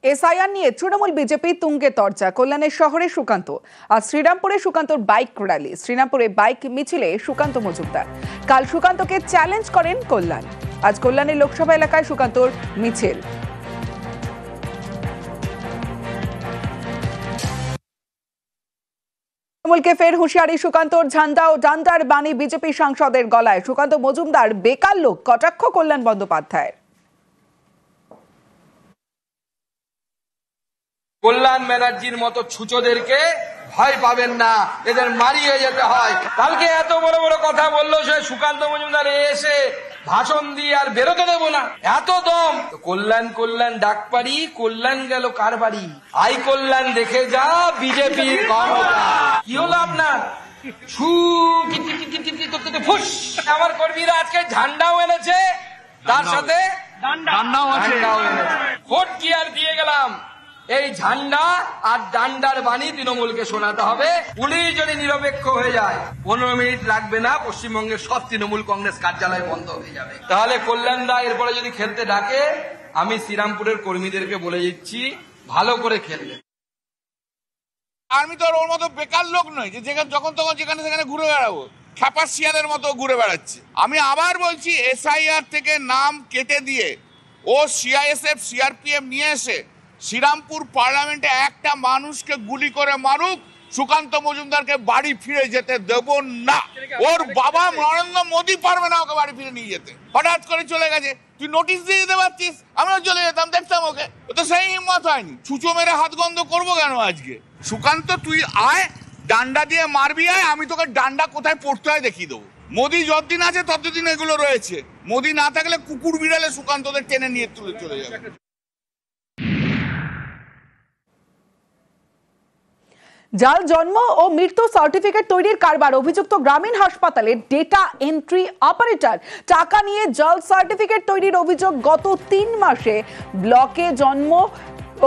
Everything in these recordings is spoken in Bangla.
এসআইআর নিয়ে তৃণমূল বিজেপি তুঙ্গে তর্জা। কল্যাণের শহরে সুকান্ত, আর শ্রীরামপুরে সুকান্তর বাইক র্যালি। শ্রীরামপুরে বাইক মিছিলে সুকান্ত মজুমদার। কাল সুকান্তকে চ্যালেঞ্জ করেন কল্যাণ। আজ কল্যাণের লোকসভা এলাকায় সুকান্তর মিছিল। তৃণমূলকে ফের হুঁশিয়ারি সুকান্তর। ঝান্ডা ও ডান্ডার বাণী বিজেপি সাংসদের গলায়। সুকান্ত মজুমদার বেকার লোক, কটাক্ষ কল্যাণ বন্দ্যোপাধ্যায়ের। কল্যাণ ব্যানার্জির মতো ছুচোদেরকে ভয় পাবেন না, এদের মারিয়ে যেতে হয়। কালকে এত বড় বড় কথা বললো সে সুকান্ত মজুমদার এসে ভাষণ দিয়ে আর বেরোতে দেবো না, এত দম। কল্যাণ কল্যাণ ডাক পারি, কল্যাণ গেল কার বাড়ি? আই কল্যাণ দেখে যা বিজেপির ক্ষমতা। কি হলো আপনার? ফুস। আমার কর্মীরা আজকে ঝান্ডাও এনেছে, তার সাথে ডান্ডাও এনেছে। ভোট কি আর দিয়ে গেলাম, এই ঝান্ডা আর ডান্ডার বাণী তৃণমূলকে শোনাতে হবে। পুলিশ যদি নিরপেক্ষ হয়ে যায় 15 মিনিট লাগবে না, পশ্চিমবঙ্গের সব তৃণমূল কংগ্রেস কার্যালয় বন্ধ হয়ে যাবে। তাহলে কল্যাণ দা এরপরে যদি খেলতে ডাকে, আমি শ্রীরামপুরের কর্মীদেরকে বলে দিচ্ছি ভালো করে খেলবে। আমি তো ওর মতো বেকার লোক নই যে যখন তখন যেখানে সেখানে ঘুরে বেড়াবো, খ্যাপাসিয়ানের মতো ঘুরে বেড়াচ্ছে। আমি আবার বলছি, এসআইআর থেকে নাম কেটে দিয়ে ও সিআইএসএফ সিআরপিএফ নিয়ে এসে শ্রীরামপুর পার্লামেন্টে একটা মানুষকে গুলি করে মারুক, সুকান্ত মজুমদারকে বাড়ি ফিরে যেতে দেব না। ওর বাবা নরেন্দ্র মোদী পারবে না ওকে বাড়ি ফিরে নিয়ে যেতে। হঠাৎ করে চলে গেছে, তুই নোটিশ দিয়ে যেতে পারছিস, আমিও চলে যেতাম, দেখতাম ওকে। ও তো সেই হিম্মত হয়নি। ছুঁচো মেরে হাত গন্ধ করবো কেন আজকে? সুকান্ত তুই আয়, ডান্ডা দিয়ে মারবি আয়, আমি তোকে ডান্ডা কোথায় পড়তে হয় দেখিয়ে দেবো। মোদী যতদিন আছে ততদিন এগুলো রয়েছে। মোদী না থাকলে কুকুর বিড়ালে সুকান্তদের টেনে নিয়ে তুলে চলে যাবে। জাল জন্ম ও মৃত্যু সার্টিফিকেট তৈরির কারবার। অভিযুক্ত গ্রামীণ হাসপাতালের ডেটা এন্ট্রি অপারেটর। টাকা নিয়ে জাল সার্টিফিকেট তৈরির অভিযোগ। গত 3 মাসে ব্লকে জন্ম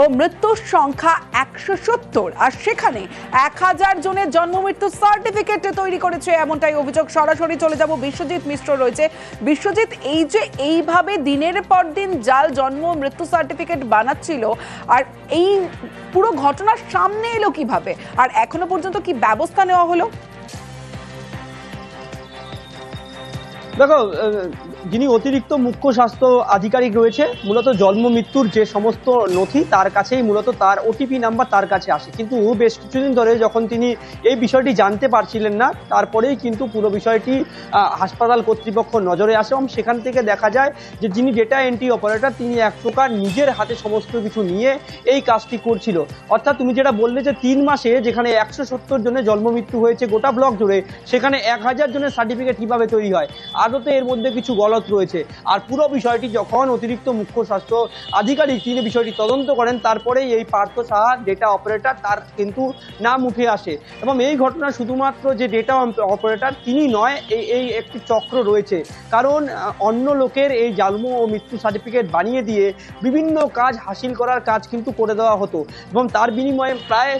ও মৃত্যুর সংখ্যা 170, আর সেখানে 1000 জনের জন্ম মৃত্যু সার্টিফিকেট তৈরি করেছে, এমনটাই অভিযোগ। সরাসরি চলে যাব, বিশ্বজিৎ মিশ্র রয়েছে। বিশ্বজিৎ, এই যে এইভাবে দিনের পর দিন জাল জন্ম মৃত্যু সার্টিফিকেট বানাচ্ছিল, আর এই পুরো ঘটনার সামনে এলো কিভাবে, আর এখনো পর্যন্ত কি ব্যবস্থা নেওয়া হলো? দেখো, যিনি অতিরিক্ত মুখ্য স্বাস্থ্য আধিকারিক রয়েছে, মূলত জন্ম মৃত্যুর যে সমস্ত নথি তার কাছেই মূলত তার ওটিপি নাম্বার তার কাছে আসে। কিন্তু বেশ কিছুদিন ধরে যখন তিনি এই বিষয়টি জানতে পারছিলেন না, তারপরেই কিন্তু পুরো বিষয়টি হাসপাতাল কর্তৃপক্ষ নজরে আসে এবং সেখান থেকে দেখা যায় যে যিনি ডেটা এন্ট্রি অপারেটর, তিনি এক প্রকার নিজের হাতে সমস্ত কিছু নিয়ে এই কাজটি করছিল। অর্থাৎ তুমি যেটা বললে যে 3 মাসে যেখানে 170 জনের জন্ম মৃত্যু হয়েছে গোটা ব্লক জুড়ে, সেখানে 1000 জনের সার্টিফিকেট কিভাবে তৈরি হয়? আদতে এর মধ্যে কিছু গলত রয়েছে। আর পুরো বিষয়টি যখন অতিরিক্ত মুখ্য স্বাস্থ্য আধিকারিক তিনি বিষয়টি তদন্ত করেন, তারপরেই এই পার্থ সাহা ডেটা অপারেটর তার কিন্তু নাম উঠে আসে। এবং এই ঘটনা শুধুমাত্র যে ডেটা অপারেটর তিনি নয়, এই একটি চক্র রয়েছে। কারণ অন্য লোকের এই জন্ম ও মৃত্যু সার্টিফিকেট বানিয়ে দিয়ে বিভিন্ন কাজ হাসিল করার কাজ কিন্তু করে দেওয়া হতো এবং তার বিনিময়ে প্রায়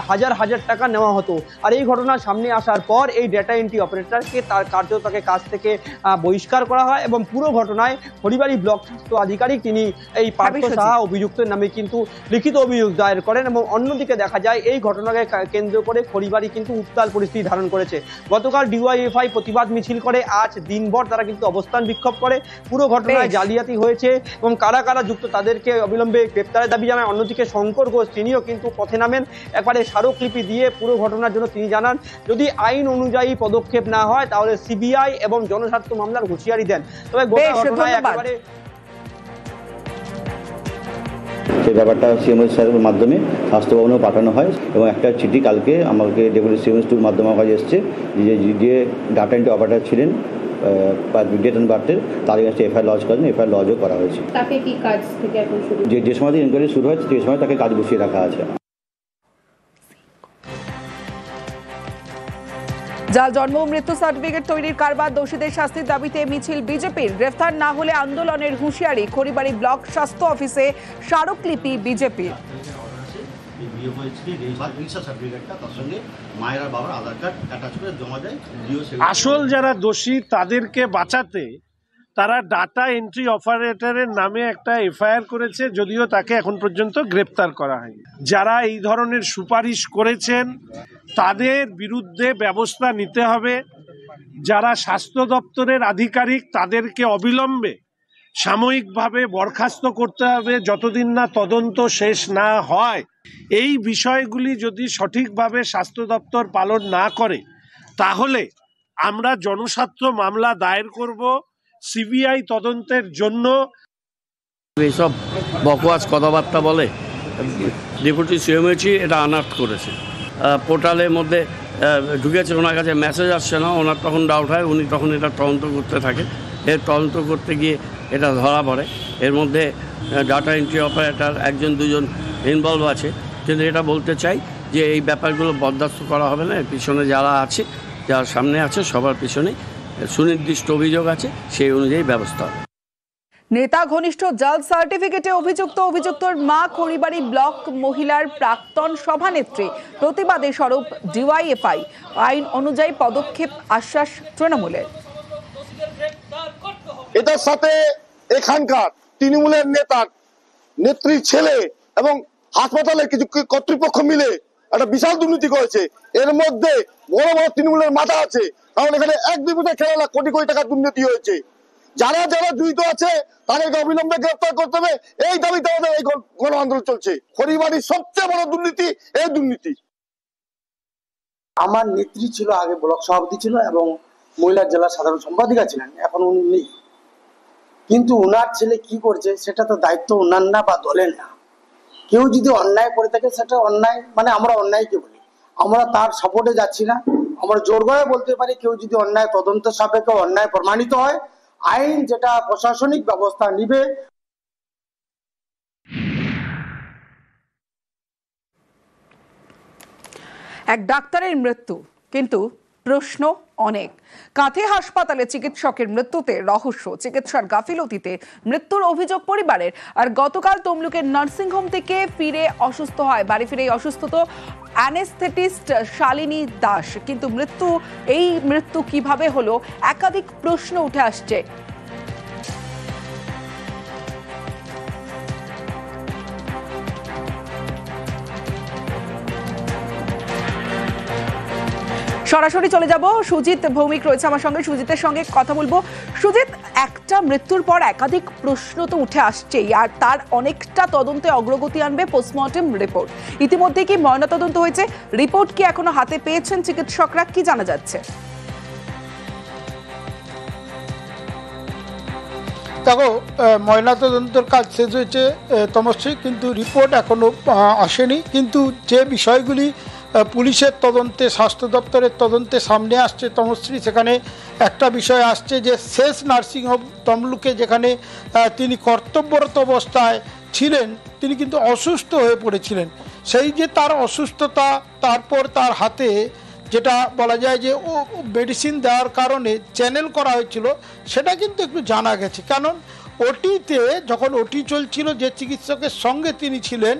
হাজার টাকা নেওয়া হতো। আর এই ঘটনা সামনে আসার পর এই ডেটা এন্ট্রি অপারেটরকে তার কার্যতাকে কাজ থেকে বহিষ্কার করা হয় এবং পুরো ঘটনায় হরিবাড়ি ব্লক স্বাস্থ্য আধিকারিক তিনি এই পার্থ সাহা অভিযুক্তের নামে কিন্তু লিখিত অভিযোগ দায়ের করেন। এবং অন্যদিকে দেখা যায় এই ঘটনাকে কেন্দ্র করে হরিবাড়ি কিন্তু উত্তাল পরিস্থিতি ধারণ করেছে। গতকাল ডিওয়াইএফআই প্রতিবাদ মিছিল করে, আজ দিনভর তারা কিন্তু অবস্থান বিক্ষোভ করে। পুরো ঘটনায় জালিয়াতি হয়েছে এবং কারা কারা যুক্ত তাদেরকে অবিলম্বে গ্রেপ্তারের দাবি জানায়। অন্যদিকে শঙ্কর ঘোষ তিনিও কিন্তু পথে নামেন, একবারে স্মারকলিপি দিয়ে পুরো ঘটনার জন্য তিনি জানান যদি আইন অনুযায়ী পদক্ষেপ না হয় তাহলে সিবিআই এবং জনস্বার্থ মামলার হুঁশিয়ারি দেন। তবে গোটা ঘটনায় একেবারে সেই ব্যাপারটা সিএমএস স্যারের মাধ্যমে স্বাস্থ্য ভবনেও পাঠানো হয় এবং একটা চিঠি কালকে আমাকে ডেপুটি সিএমএস টুর মাধ্যমে আমার কাছে এসছে যে ডাটা এন্ট্রি অপারেটর ছিলেন ডেট অ্যান্ড বার্থের, তাদের কাছে এফআইআর লজ করেন, এফআইআর লজও করা হয়েছে। তাকে কি কাজ থেকে এখন শুরু, যে সময় ইনকোয়ারি শুরু হয়েছে সেই সময় তাকে কাজ বসিয়ে রাখা আছে। জাল জন্ম ও মৃত্যু সার্টিফিকেট তৈরির কারবার। দোষীদের শাস্তির দাবিতে মিছিল বিজেপির। গ্রেফতার না হলে আন্দোলনের হুঁশিয়ারি। খড়িবাড়ি ব্লক স্বাস্থ্য অফিসে স্মারকলিপি বিজেপির। আসল যারা দোষী তাদেরকে বাঁচাতে তারা ডাটা এন্ট্রি অপারেটরের নামে একটা এফআইআর করেছে, যদিও তাকে এখন পর্যন্ত গ্রেপ্তার করা হয়নি। যারা এই ধরনের সুপারিশ করেছেন তাদের বিরুদ্ধে ব্যবস্থা নিতে হবে। যারা স্বাস্থ্য দপ্তরের আধিকারিক তাদেরকে অবিলম্বে সাময়িকভাবে বরখাস্ত করতে হবে যতদিন না তদন্ত শেষ না হয়। এই বিষয়গুলি যদি সঠিকভাবে স্বাস্থ্য দপ্তর পালন না করে তাহলে আমরা জনস্বার্থ মামলা দায়ের করব সিবিআই তদন্তের জন্য। এইসব বকওয়াস কথাবার্তা বলে ডেপুটি সিএমএইচই এটা আনার্ট করেছে। পোর্টালের মধ্যে ঢুকেছে, ওনার কাছে মেসেজ আসছে না, ওনার তখন ডাউট হয়, উনি তখন এটা তদন্ত করতে থাকে। এর তদন্ত করতে গিয়ে এটা ধরা পড়ে। এর মধ্যে ডাটা এন্ট্রি অপারেটর একজন দুজন ইনভলভ আছে, কিন্তু এটা বলতে চাই যে এই ব্যাপারগুলো বরদাস্ত করা হবে না। এর পিছনে যারা আছে, যারা সামনে আছে, সবার পিছনে সুনির্দিষ্ট অভিযোগ আছে, সেই অনুযায়ী ব্যবস্থা হবে। নেতা ঘনিষ্ঠ জাল সার্টিফিকেটে অভিযুক্তর মা খড়িবাড়ি ব্লক মহিলার প্রাক্তন সভানেত্রী, প্রতিবাদে সরব ডিওয়াইএফআই। আইন অনুযায়ী পদক্ষেপ আশ্বাস তৃণমূলের। এটার সাথে এখানকার তৃণমূলের নেত্রীর ছেলে এবং হাসপাতালের কিছু কর্তৃপক্ষ মিলে একটা বিশাল দুর্নীতি করেছে। এর মধ্যে বড় বড় তৃণমূলের মাথা আছে, কারণ এখানে 1-2 কোটি খেলা না, কোটি কোটি টাকা দুর্নীতি হয়েছে। যারা যারা জড়িত আছে তাদেরকে অবিলম্বে গ্রেফতার করতে হবে, এই দাবিতে আমাদের এই গণ আন্দোলন চলছে। খড়িবাড়ির সবচেয়ে বড় দুর্নীতি এই দুর্নীতি। আমার নেত্রী ছিল, আগে ব্লক সভাপতি ছিল এবং মহিলা জেলা সাধারণ সম্পাদিকা ছিলেন, এখন উনি নেই। কিন্তু উনার ছেলে কি করছে সেটা তো দায়িত্ব উনার না বা দলের না। কেউ যদি অন্যায় করে থাকে সেটা অন্যায়, মানে আমরা অন্যায়কে বলি, আমরা তার সাপোর্টে যাচ্ছি না। আমরা জোর গলায় বলতে পারি, কেউ যদি অন্যায় তদন্ত সাপেক্ষে অন্যায় প্রমাণিত হয়, আইন যেটা প্রশাসনিক ব্যবস্থা নিবে। এক ডাক্তারের মৃত্যু, কিন্তু প্রশ্ন অনেক। কাঁথি হাসপাতালে চিকিৎসকের মৃত্যুতে রহস্য, চিকিৎসার গাফিলতিতে মৃত্যুর অভিযোগ পরিবারের। আর গতকাল তমলুকের নার্সিংহোম থেকে বাড়ি ফিরে অসুস্থ অ্যানেস্থেটিস্ট শালিনী দাস। কিন্তু এই মৃত্যু কিভাবে হলো, একাধিক প্রশ্ন উঠে আসছে। সরাসরি চলে যাব, সুজিত ভৌমিক রয়েছে আমার সঙ্গে, সুজিতের সঙ্গে কথা বলবো। সুজিত, একটা মৃত্যুর পর একাধিক প্রশ্ন তো উঠে আসছেই, আর তার অনেকটা তদন্তে অগ্রগতি আনবে পোস্টমর্টেম রিপোর্ট। ইতিমধ্যে কি ময়নাতদন্ত হয়েছে? রিপোর্ট কি এখনো হাতে পেয়েছেন চিকিৎসকরা? কি জানা যাচ্ছে? দেখো, ময়নাতদন্তের কাজ শেষ হয়েছে তমশ্রী, কিন্তু রিপোর্ট এখনো আসেনি। কিন্তু যে বিষয়গুলি পুলিশের তদন্তে, স্বাস্থ্য দপ্তরের তদন্তে সামনে আসছে তমশ্রী, সেখানে একটা বিষয় আসছে যে শেষ নার্সিংহোম তমলুকে যেখানে তিনি কর্তব্যরত অবস্থায় ছিলেন, তিনি কিন্তু অসুস্থ হয়ে পড়েছিলেন। সেই যে তার অসুস্থতা, তারপর তার হাতে যেটা বলা যায় যে ও মেডিসিন দেওয়ার কারণে চ্যানেল করা হয়েছিল, সেটা কিন্তু একটু জানা গেছে। কারণ ওটিতে যখন ওটি চলছিল, যে চিকিৎসকের সঙ্গে তিনি ছিলেন,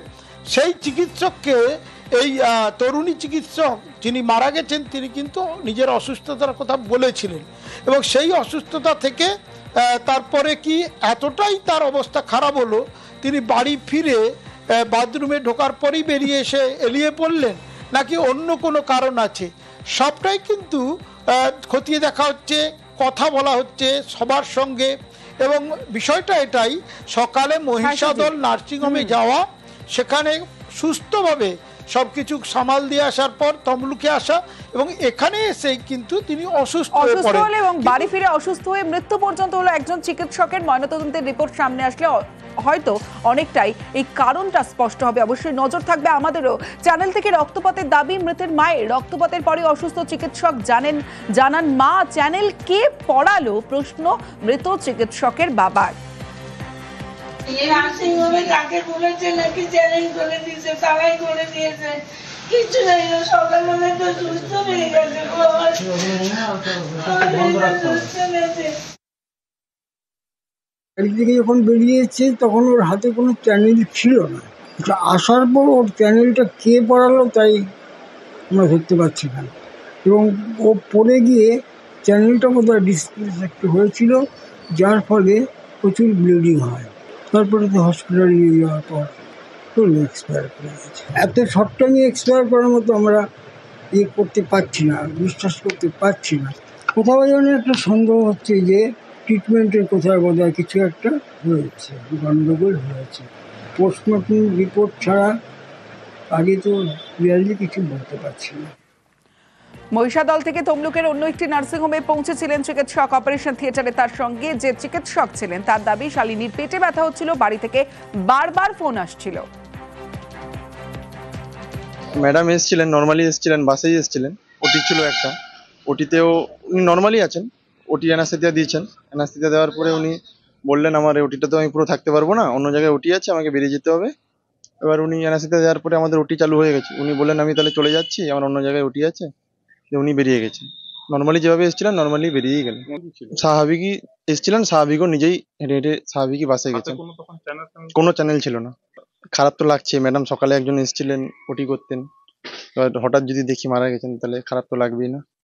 সেই চিকিৎসককে এই তরুণী চিকিৎসক যিনি মারা গেছেন, তিনি কিন্তু নিজের অসুস্থতার কথা বলেছিলেন। এবং সেই অসুস্থতা থেকে তারপরে কি এতটাই তার অবস্থা খারাপ হলো, তিনি বাড়ি ফিরে বাথরুমে ঢোকার পরেই বেরিয়ে এসে এলিয়ে পড়লেন, নাকি অন্য কোনো কারণ আছে, সবটাই কিন্তু খতিয়ে দেখা হচ্ছে, কথা বলা হচ্ছে সবার সঙ্গে। এবং বিষয়টা এটাই, সকালে মহিষাদল নার্সিংহোমে যাওয়া, সেখানে সুস্থভাবে সব কিছু সামাল দিয়ে আসার পর তমলুকে আসা, এবং এখানে এসে কিন্তু তিনি অসুস্থ হয়ে পড়েন এবং বাড়ি ফিরে অসুস্থ হয়ে মৃত্যু পর্যন্ত হলো একজন চিকিৎসকের। ময়নাতদন্তের রিপোর্ট সামনে আসলে হয়তো অনেকটাই এই কারণটা স্পষ্ট হবে। অবশ্যই নজর থাকবে আমাদেরও। চ্যানেল থেকে রক্তপাতের দাবি মৃতের মায়ের। রক্তপাতের পরে অসুস্থ চিকিৎসক জানান মা। চ্যানেল কে পড়ালো, প্রশ্ন মৃত চিকিৎসকের বাবার। তাকে বলেছে নাকি চ্যালেঞ্জ করে দিয়েছে, তারাই করে দিয়েছে, কিছু নাই। সকালবেলা তো সুস্থ হয়ে গেছে, থেকে যখন বেরিয়েছে তখন ওর হাতে কোনো চ্যানেল ছিল না। আসার পর ওর চ্যানেলটা কে পড়ালো তাই আমরা ধরতে পারছি না। এবং ও পড়ে গিয়ে চ্যানেলটা বোধহয় ডিসপ্লেস একটু হয়েছিল, যার ফলে প্রচুর ব্লিডিং হয়। তারপরে তো হসপিটালে নিয়ে যাওয়ার পর এক্সপায়ার করে গেছে। এত শর্ট টাইমে এক্সপায়ার করার মতো আমরা করতে পারছি না, বিশ্বাস করতে পারছি না। কোথাও যেন একটা সন্দেহ হচ্ছে যে ট্রিটমেন্টের কোথাও বোধহয় কিছু একটা হয়েছে, গণ্ডগোল হয়েছে। পোস্টমর্টম রিপোর্ট ছাড়া আগে তো রিয়ালি কিছু বলতে পারছি না। মহিষাদল থেকে তমলুকের অন্য একটি নার্সিংহোমে পৌঁছেছিলেন চিকিৎসক। অপারেশন থিয়েটারে তার সঙ্গে যে চিকিৎসক ছিলেন তার দাবি শালিনীর পেটে ব্যথা হচ্ছিল, বাড়ি থেকে বারবার ফোন আসছিল। ম্যাডাম এসেছিলেন, নর্মালি এসেছিলেন, বাসেই এসেছিলেন। ওটি ছিল একটা, ওটিতেও উনি নর্মালি আছেন। ওটি অ্যানাস্থেসিয়া দিয়েছেন। অ্যানাস্থেসিয়া দেওয়ার পরে উনি বললেন আমার ওটিটা তো আমি পুরো থাকতে পারবো না, অন্য জায়গায় ওটি আছে, আমাকে বেরিয়ে যেতে হবে। এবার উনি অ্যানাস্থেসিয়া দেওয়ার পরে আমাদের ওটি চালু হয়ে গেছে। উনি বললেন আমি তাহলে চলে যাচ্ছি, আমার অন্য জায়গায় ওটি আছে। উনি বেরিয়ে গেছেন। নর্মালি যেভাবে এসেছিলেন নর্মালি বেরিয়েই গেলেন। স্বাভাবিকই এসেছিলেন, স্বাভাবিকও নিজেই হেঁটে হেঁটে স্বাভাবিকই বাসে গেছেন। কোনো চ্যানেল ছিল না। খারাপ তো লাগছে, ম্যাডাম সকালে একজন এসেছিলেন ওটি করতেন, এবার হঠাৎ যদি দেখি মারা গেছেন তাহলে খারাপ তো লাগবেই না।